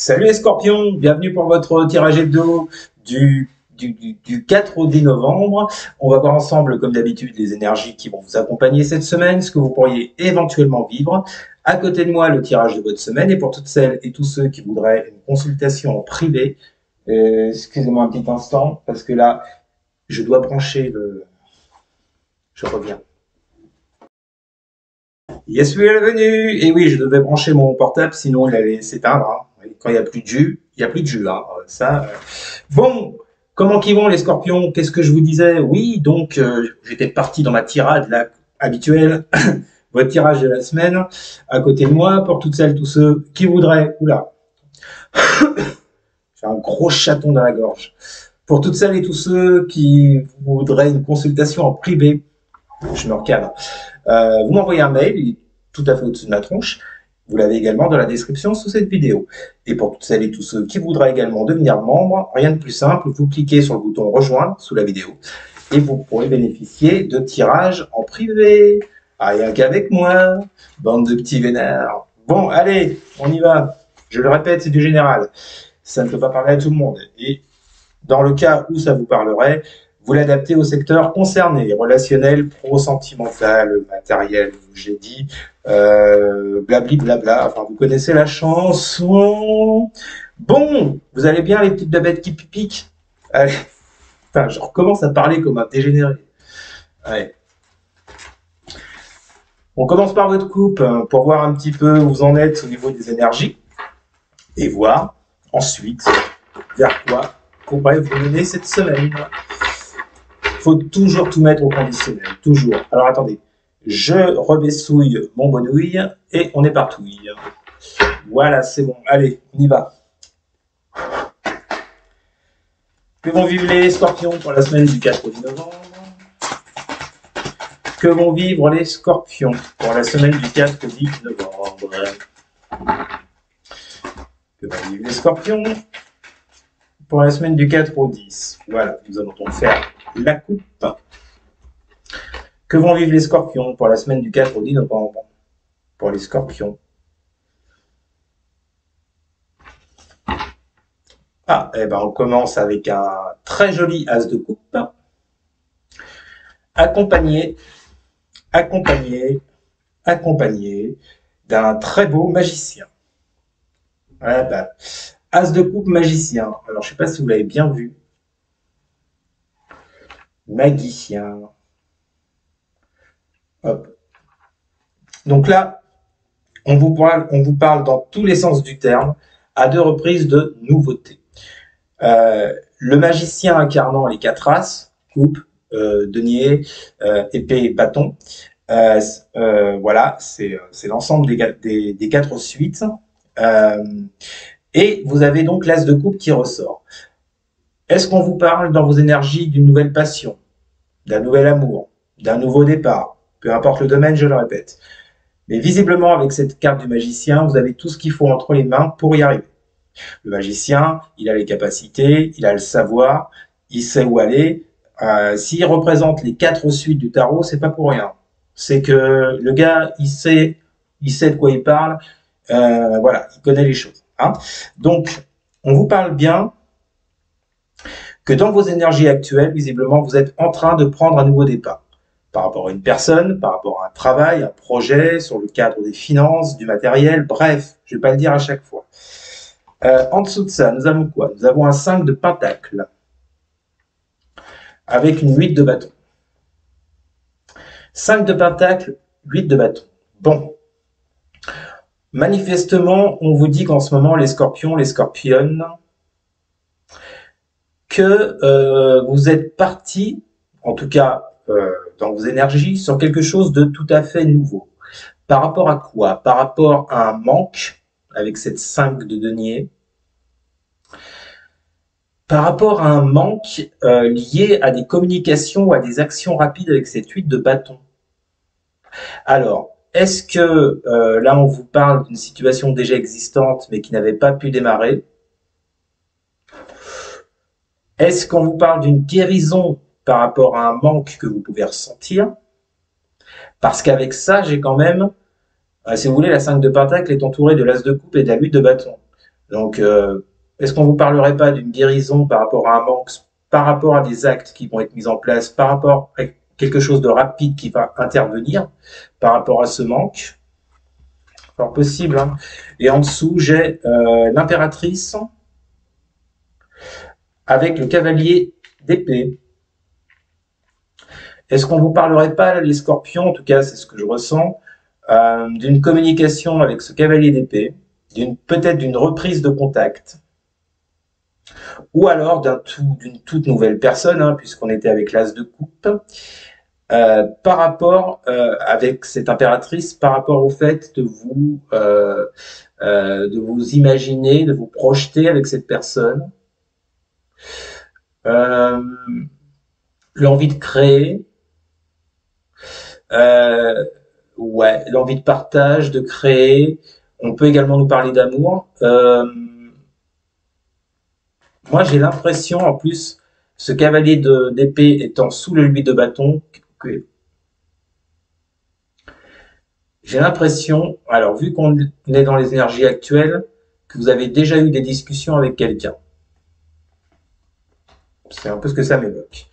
Salut les scorpions, bienvenue pour votre tirage hebdo du 4 au 10 novembre. On va voir ensemble, comme d'habitude, les énergies qui vont vous accompagner cette semaine, ce que vous pourriez éventuellement vivre. À côté de moi, le tirage de votre semaine. Et pour toutes celles et tous ceux qui voudraient une consultation en privé, excusez-moi un petit instant, parce que là, je dois brancher le... Je reviens. Yes, oui, elle est venue. Et oui, je devais brancher mon portable, sinon il allait s'éteindre. Hein. Quand il n'y a plus de jus, il n'y a plus de jus. Hein. Ça. Bon, comment qu'ils vont les scorpions? Qu'est-ce que je vous disais? Oui, donc j'étais parti dans ma tirade là, habituelle, votre tirage de la semaine, à côté de moi, pour toutes celles, tous ceux qui voudraient. Oula, j'ai un gros chaton dans la gorge. Pour toutes celles et tous ceux qui voudraient une consultation en privé, je me recadre. Vous m'envoyez un mail, il est tout à fait au-dessus de ma tronche. Vous l'avez également dans la description sous cette vidéo. Et pour toutes celles et tous ceux qui voudraient également devenir membre, rien de plus simple, vous cliquez sur le bouton rejoindre sous la vidéo et vous pourrez bénéficier de tirages en privé. Rien qu'avec moi, bande de petits vénères. Bon, allez, on y va. Je le répète, c'est du général. Ça ne peut pas parler à tout le monde. Et dans le cas où ça vous parlerait, vous l'adaptez au secteur concerné, relationnel, pro-sentimental, matériel, j'ai dit, blabli blabla, enfin vous connaissez la chanson. Bon, vous allez bien les petites babettes qui piquent? Allez, enfin, je recommence à parler comme un dégénéré. Allez. On commence par votre coupe pour voir un petit peu où vous en êtes au niveau des énergies et voir ensuite vers quoi pourrait vous mener cette semaine. Faut toujours tout mettre au conditionnel, toujours. Alors attendez, je rebessouille mon bonouille et on est partouille. Voilà, c'est bon. Allez, on y va. Que vont vivre les scorpions pour la semaine du 4 au 10 novembre? Que vont vivre les scorpions pour la semaine du 4 au 10 novembre? Que vont vivre les scorpions pour la semaine du 4 au 10? Voilà, nous allons donc faire la coupe. Que vont vivre les scorpions pour la semaine du 4 au 10 novembre? Pour les scorpions. Ah, eh ben on commence avec un très joli as de coupe, accompagné d'un très beau magicien. Ah ben, as de coupe magicien. Alors je ne sais pas si vous l'avez bien vu. Magicien. Hop. Donc là, on vous parle dans tous les sens du terme, à 2 reprises de nouveauté. Le magicien incarnant les 4 as, coupe, denier, épée, bâton. Voilà, c'est l'ensemble des 4 suites. Et vous avez donc l'as de coupe qui ressort. Est-ce qu'on vous parle dans vos énergies d'une nouvelle passion, d'un nouvel amour, d'un nouveau départ? Peu importe le domaine, je le répète. Mais visiblement, avec cette carte du magicien, vous avez tout ce qu'il faut entre les mains pour y arriver. Le magicien, il a les capacités, il a le savoir, il sait où aller. S'il représente les 4 suites du tarot, c'est pas pour rien. C'est que le gars, il sait de quoi il parle. Voilà, il connaît les choses. Hein. Donc, on vous parle bien que dans vos énergies actuelles, visiblement, vous êtes en train de prendre un nouveau départ. Par rapport à une personne, par rapport à un travail, un projet, sur le cadre des finances, du matériel, bref, je ne vais pas le dire à chaque fois. En dessous de ça, nous avons quoi? Nous avons un 5 de pentacle, avec une 8 de bâton. 5 de pentacle, 8 de bâton. Bon. Manifestement, on vous dit qu'en ce moment, les scorpions, les scorpionnes, que vous êtes partis, en tout cas dans vos énergies, sur quelque chose de tout à fait nouveau. Par rapport à quoi? Par rapport à un manque, avec cette 5 de denier, par rapport à un manque lié à des communications ou à des actions rapides avec cette 8 de bâton. Alors, est-ce que là on vous parle d'une situation déjà existante mais qui n'avait pas pu démarrer? Est-ce qu'on vous parle d'une guérison par rapport à un manque que vous pouvez ressentir? Parce qu'avec ça, j'ai quand même, si vous voulez, la 5 de pentacle est entourée de l'as de coupe et de la 8 de bâton. Donc, est-ce qu'on vous parlerait pas d'une guérison par rapport à un manque, par rapport à des actes qui vont être mis en place, par rapport à quelque chose de rapide qui va intervenir, par rapport à ce manque? Fort possible, hein. Et en dessous, j'ai l'impératrice avec le cavalier d'épée. Est-ce qu'on vous parlerait pas, les scorpions, en tout cas c'est ce que je ressens, d'une communication avec ce cavalier d'épée, peut-être d'une reprise de contact, ou alors d'une toute nouvelle personne, hein, puisqu'on était avec l'as de coupe, par rapport, avec cette impératrice, par rapport au fait de vous imaginer, de vous projeter avec cette personne, l'envie de créer, ouais, l'envie de partage, de créer. On peut également nous parler d'amour. Moi, j'ai l'impression, en plus, ce cavalier d'épée étant sous le 8 de bâton, que j'ai l'impression, alors vu qu'on est dans les énergies actuelles, que vous avez déjà eu des discussions avec quelqu'un. C'est un peu ce que ça m'évoque.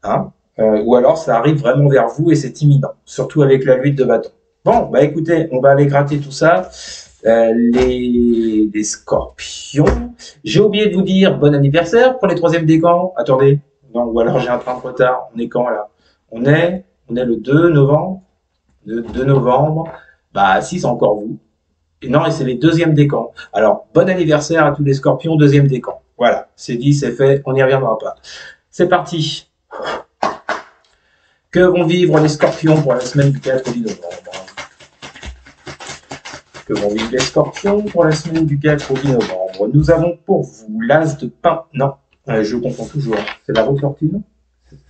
Hein, ou alors ça arrive vraiment vers vous et c'est imminent, surtout avec la 8 de bâton. Bon, bah écoutez, on va aller gratter tout ça. Les scorpions. J'ai oublié de vous dire bon anniversaire pour les 3e décans. Attendez, non, ou alors j'ai un train de retard. On est quand là? On est le 2 novembre. Le 2 novembre. Bah si, c'est encore vous. Et non, et c'est les 2e décans. Alors, bon anniversaire à tous les scorpions, 2e décan. Voilà, c'est dit, c'est fait, on n'y reviendra pas. C'est parti. Que vont vivre les scorpions pour la semaine du 4 au 10 novembre? Que vont vivre les scorpions pour la semaine du 4 au 10 novembre? Nous avons pour vous l'as de pain. Non, je confonds toujours. C'est la route fortune?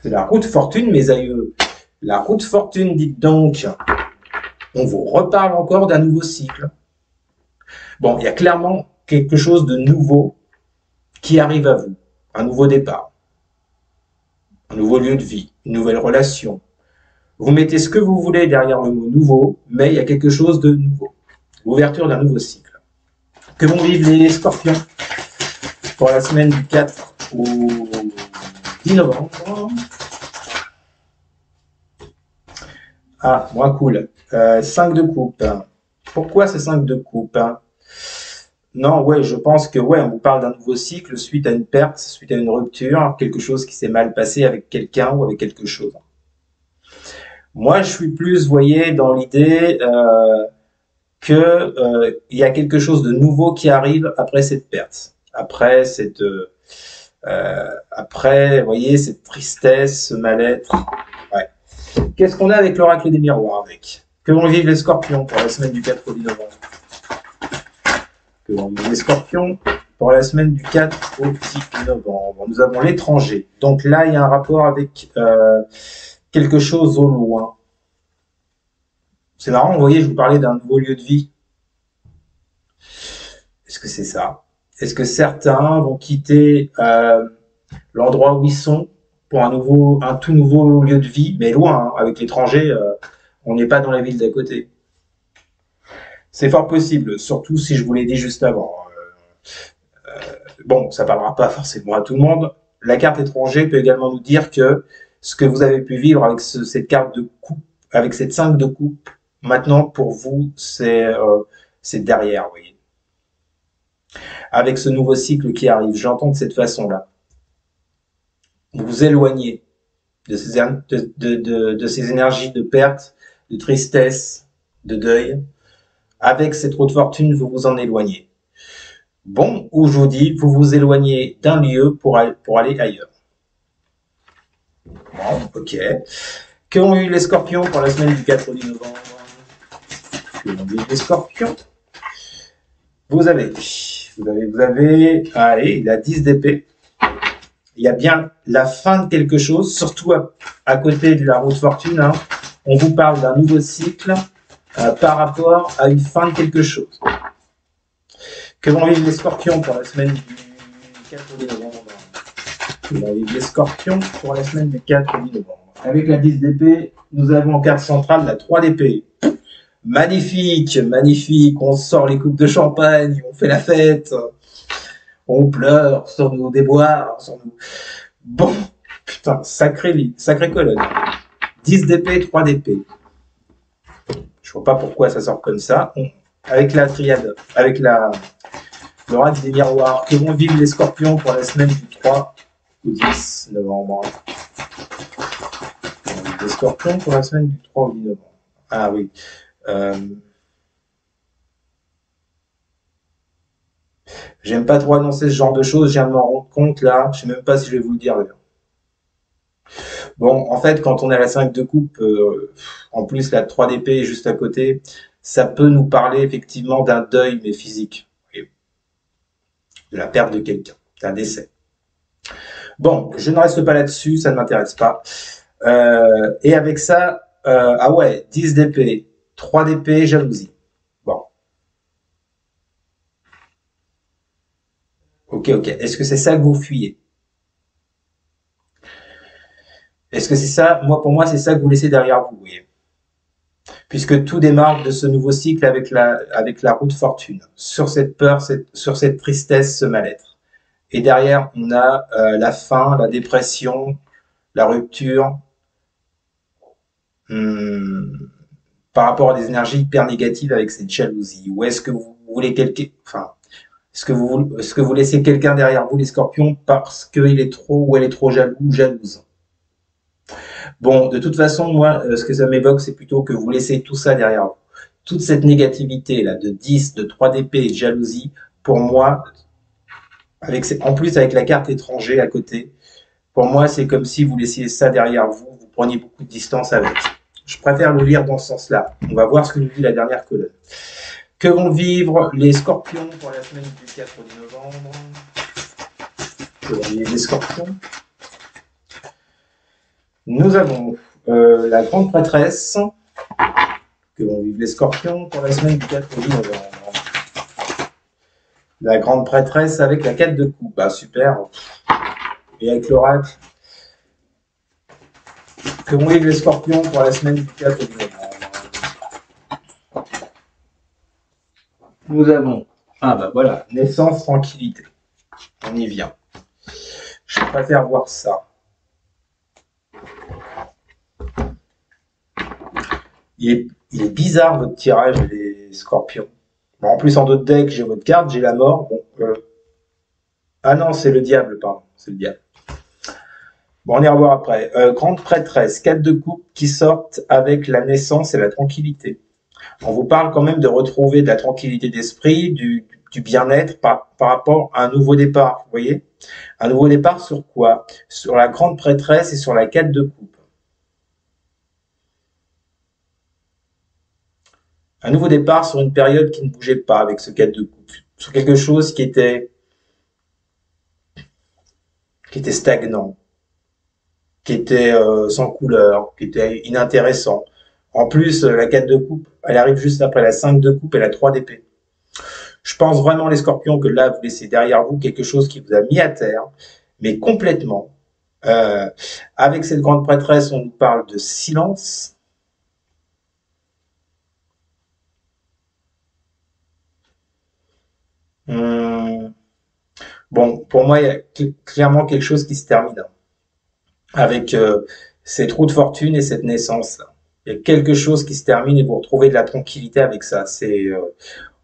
C'est la route fortune, mes aïeux. La route fortune, dites donc. On vous reparle encore d'un nouveau cycle. Bon, il y a clairement quelque chose de nouveau qui arrive à vous. Un nouveau départ. Un nouveau lieu de vie. Une nouvelle relation. Vous mettez ce que vous voulez derrière le mot nouveau, mais il y a quelque chose de nouveau. L'ouverture d'un nouveau cycle. Que vont vivre les scorpions pour la semaine du 4 au 10 novembre? Ah, moins cool. 5 de coupe. Pourquoi ce 5 de coupe? Non, ouais, je pense que ouais, on vous parle d'un nouveau cycle suite à une perte, suite à une rupture, quelque chose qui s'est mal passé avec quelqu'un ou avec quelque chose. Moi, je suis plus, vous voyez, dans l'idée que il y a quelque chose de nouveau qui arrive après cette perte, après vous voyez, cette tristesse, ce mal-être. Ouais. Qu'est-ce qu'on a avec l'oracle des miroirs avec? Que vont vivre les scorpions pour la semaine du 4 au 10 novembre? Que vont vivre les scorpions pour la semaine du 4 au 10 novembre? Nous avons l'étranger. Donc là, il y a un rapport avec quelque chose au loin. C'est marrant, vous voyez, je vous parlais d'un nouveau lieu de vie. Est-ce que c'est ça? Est-ce que certains vont quitter l'endroit où ils sont pour un tout nouveau lieu de vie, mais loin, hein, avec l'étranger, on n'est pas dans la ville d'à côté. C'est fort possible, surtout si je vous l'ai dit juste avant. Bon, ça parlera pas forcément à tout le monde. La carte étranger peut également nous dire que ce que vous avez pu vivre avec cette carte de coupe, avec cette 5 de coupe, maintenant pour vous, c'est derrière, vous voyez. Avec ce nouveau cycle qui arrive, j'entends de cette façon-là. Vous vous éloignez de ces énergies de perte, de tristesse, de deuil. Avec cette roue de fortune, vous vous en éloignez. Bon, ou je vous dis, vous vous éloignez d'un lieu pour aller ailleurs. Bon, ok. Que ont eu les scorpions pour la semaine du 4 au 10 novembre? Que ont eu les scorpions? Vous avez, allez, la 10 d'épée. Il y a bien la fin de quelque chose, surtout à côté de la roue de fortune. Hein. On vous parle d'un nouveau cycle par rapport à une fin de quelque chose. Que vont vivre les scorpions pour la semaine du 4 au 10 novembre? Que vont vivre les scorpions pour la semaine du 4 au 10 novembre? Avec la 10 d'épée, nous avons en carte centrale la 3 d'épée. Magnifique, magnifique. On sort les coupes de champagne, on fait la fête, on pleure sur nos déboires, sur nos... Bon, putain, sacré colonne. 10 d'épée, 3 d'épée. Je vois pas pourquoi ça sort comme ça. Avec la triade, avec l'oracle des miroirs, que vont vivre les scorpions pour la semaine du 3 au 10 novembre. Les scorpions pour la semaine du 3 au 10 novembre. Ah oui. J'aime pas trop annoncer ce genre de choses, je viens de m'en rendre compte là, je sais même pas si je vais vous le dire d'ailleurs. Bon, en fait, quand on est à la 5 de coupe, en plus la 3 d'épée est juste à côté, ça peut nous parler effectivement d'un deuil, mais physique. De la perte de quelqu'un, d'un décès. Bon, je ne reste pas là-dessus, ça ne m'intéresse pas. Et avec ça, ah ouais, 10 d'épée, 3 d'épée, jalousie. Bon. Ok. Est-ce que c'est ça que vous fuyez? Est-ce que c'est ça? Pour moi, c'est ça que vous laissez derrière vous, vous voyez. Puisque tout démarre de ce nouveau cycle avec la roue de fortune. Sur cette peur, sur cette tristesse, ce mal-être. Et derrière, on a la faim, la dépression, la rupture, par rapport à des énergies hyper négatives avec cette jalousie. Ou est-ce que vous voulez est-ce que vous laissez quelqu'un derrière vous, les scorpions, parce qu'il est trop ou elle est trop jalouse? Bon, de toute façon, moi, ce que ça m'évoque, c'est plutôt que vous laissez tout ça derrière vous. Toute cette négativité là, de 10, de 3 d'épée et de jalousie, pour moi, en plus avec la carte étranger à côté, pour moi, c'est comme si vous laissiez ça derrière vous, vous preniez beaucoup de distance avec. Je préfère le lire dans ce sens-là. On va voir ce que nous dit la dernière colonne. Que vont vivre les scorpions pour la semaine du 4 au 10 novembre? Que vont vivre les scorpions? Nous avons la grande prêtresse. Que vont vivre les scorpions pour la semaine du 4 au 10 novembre? La grande prêtresse avec la 4 de coupe. Bah super. Et avec l'oracle. Que vont vivre les scorpions pour la semaine du 4 au 10 novembre? Nous avons, ah bah voilà, naissance, tranquillité. On y vient. Je préfère voir ça. Il est bizarre votre tirage, les scorpions. Bon, en plus, en d'autres decks, j'ai votre carte, j'ai la mort. Bon, ah non, c'est le diable, pardon. C'est le diable. Bon, on ira voir après. Grande prêtresse, 4 de coupe qui sortent avec la naissance et la tranquillité. On vous parle quand même de retrouver de la tranquillité d'esprit, du bien-être par rapport à un nouveau départ, vous voyez? Un nouveau départ sur quoi? Sur la grande prêtresse et sur la 4 de coupe. Un nouveau départ sur une période qui ne bougeait pas avec ce 4 de coupe. Sur quelque chose qui était stagnant, qui était sans couleur, qui était inintéressant. En plus, la 4 de coupe, elle arrive juste après la 5 de coupe et la 3 d'épée. Je pense vraiment, les scorpions, que là, vous laissez derrière vous quelque chose qui vous a mis à terre, mais complètement. Avec cette grande prêtresse, on nous parle de silence. Bon, pour moi, il y a clairement quelque chose qui se termine avec cette roue de fortune et cette naissance-là. Il y a quelque chose qui se termine et vous retrouvez de la tranquillité avec ça.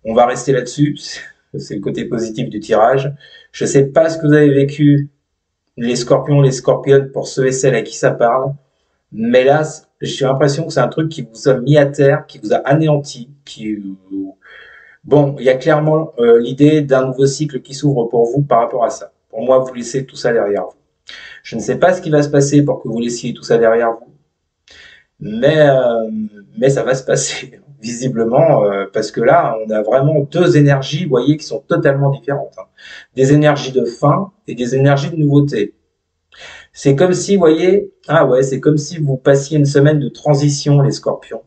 On va rester là-dessus. C'est le côté positif du tirage. Je ne sais pas ce que vous avez vécu, les scorpions, les scorpionnes, pour ceux et celles à qui ça parle. Mais là, j'ai l'impression que c'est un truc qui vous a mis à terre, qui vous a anéanti, Bon, il y a clairement l'idée d'un nouveau cycle qui s'ouvre pour vous par rapport à ça. Pour moi, vous laissez tout ça derrière vous. Je ne sais pas ce qui va se passer pour que vous laissiez tout ça derrière vous, mais ça va se passer, visiblement, parce que là, on a vraiment deux énergies, vous voyez, qui sont totalement différentes. Hein. Des énergies de fin et des énergies de nouveauté. C'est comme si, vous voyez, c'est comme si vous passiez une semaine de transition, les scorpions,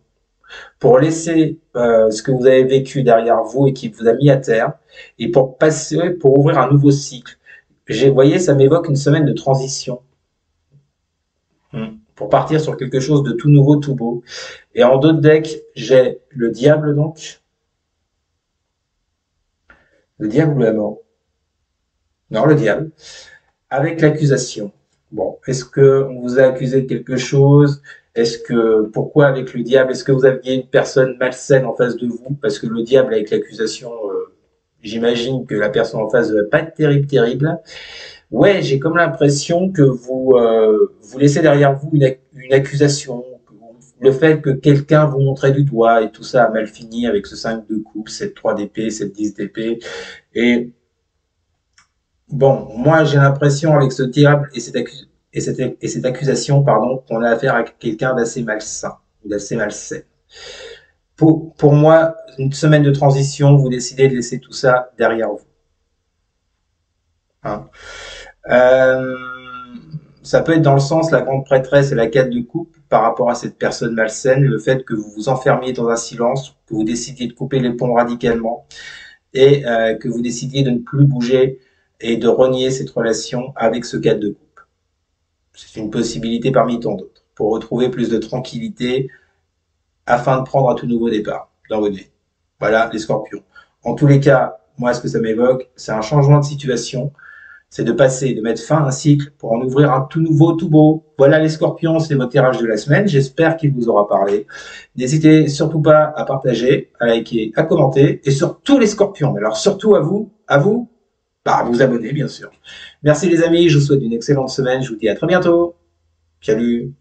pour laisser ce que vous avez vécu derrière vous et qui vous a mis à terre, et pour ouvrir un nouveau cycle. Vous voyez, ça m'évoque une semaine de transition. pour partir sur quelque chose de tout nouveau, tout beau. Et en d'autres decks, j'ai le diable donc. Le diable ou la mort? Non, le diable. Avec l'accusation. Bon, est-ce que on vous a accusé de quelque chose? Est-ce que pourquoi avec le diable? Est-ce que vous aviez une personne malsaine en face de vous? Parce que le diable avec l'accusation, j'imagine que la personne en face ne va pas être terrible, terrible. Ouais, j'ai comme l'impression que vous laissez derrière vous une accusation, le fait que quelqu'un vous montrait du doigt et tout ça a mal fini avec ce 5 de coupe, cette 3 d'épée, cette 10 d'épée. Et bon, moi j'ai l'impression avec ce diable et cette accusation, pardon, qu'on a affaire à quelqu'un d'assez malsain, d'assez malsain. Pour moi, une semaine de transition, vous décidez de laisser tout ça derrière vous. Hein. Euh, Ça peut être dans le sens la grande prêtresse et la 4 de coupe par rapport à cette personne malsaine, le fait que vous vous enfermiez dans un silence, que vous décidiez de couper les ponts radicalement et que vous décidiez de ne plus bouger et de renier cette relation avec ce 4 de coupe. C'est une possibilité parmi tant d'autres pour retrouver plus de tranquillité afin de prendre un tout nouveau départ dans votre vie. Voilà les scorpions. En tous les cas, moi ce que ça m'évoque, c'est un changement de situation, c'est de passer, de mettre fin à un cycle pour en ouvrir un tout nouveau, tout beau. Voilà les scorpions, c'est votre tirage de la semaine. J'espère qu'il vous aura parlé. N'hésitez surtout pas à partager, à liker, à commenter. Et sur tous les scorpions, mais alors surtout à vous, bah, vous abonner bien sûr. Merci les amis, je vous souhaite une excellente semaine. Je vous dis à très bientôt. Salut.